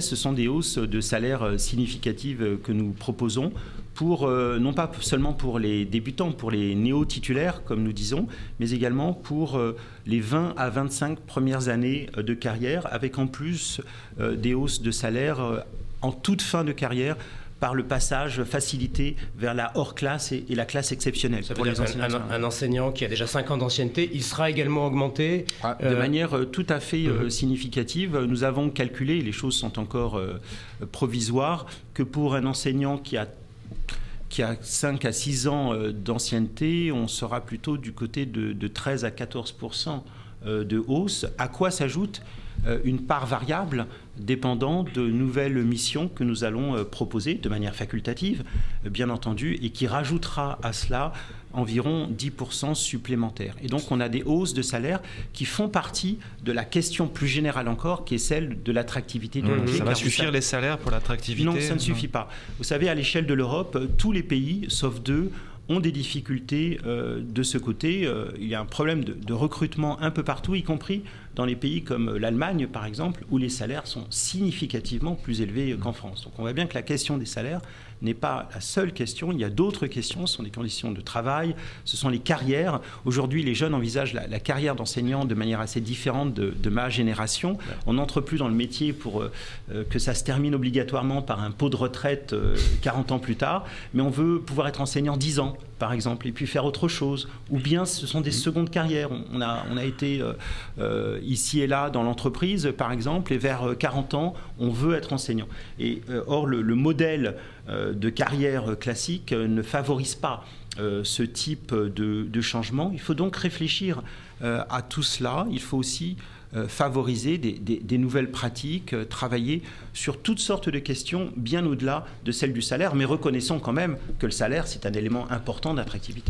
Ce sont des hausses de salaire significatives que nous proposons non pas seulement pour les débutants, pour les néo-titulaires, comme nous disons, mais également pour les 20 à 25 premières années de carrière, avec en plus des hausses de salaire en toute fin de carrière, par le passage facilité vers la hors-classe et la classe exceptionnelle. Ça veut dire qu'un enseignant qui a déjà 5 ans d'ancienneté, il sera également augmenté de manière tout à fait significative. Nous avons calculé, les choses sont encore provisoires, que pour un enseignant qui a 5 à 6 ans d'ancienneté, on sera plutôt du côté de 13 à 14% de hausse, à quoi s'ajoute une part variable dépendant de nouvelles missions que nous allons proposer de manière facultative, bien entendu, et qui rajoutera à cela environ 10% supplémentaires. Et donc on a des hausses de salaire qui font partie de la question plus générale encore, qui est celle de l'attractivité du métier. Ça va suffire les salaires pour l'attractivité? Non, ça ne suffit pas. Vous savez, à l'échelle de l'Europe, tous les pays, sauf 2, ont des difficultés de ce côté. Il y a un problème de recrutement un peu partout, y compris dans les pays comme l'Allemagne, par exemple, où les salaires sont significativement plus élevés qu'en France. Donc on voit bien que la question des salaires n'est pas la seule question. Il y a d'autres questions, ce sont des conditions de travail, ce sont les carrières. Aujourd'hui, les jeunes envisagent la carrière d'enseignant de manière assez différente de ma génération. On n'entre plus dans le métier pour que ça se termine obligatoirement par un pot de retraite 40 ans plus tard, mais on veut pouvoir être enseignant 10 ans, par exemple, et puis faire autre chose. Ou bien ce sont des secondes carrières. On a été ici et là dans l'entreprise, par exemple, et vers 40 ans, on veut être enseignant. Et or, le modèle de carrière classique ne favorise pas ce type de changement. Il faut donc réfléchir à tout cela. Il faut aussi favoriser des nouvelles pratiques, travailler sur toutes sortes de questions bien au-delà de celle du salaire, mais reconnaissons quand même que le salaire, c'est un élément important d'attractivité.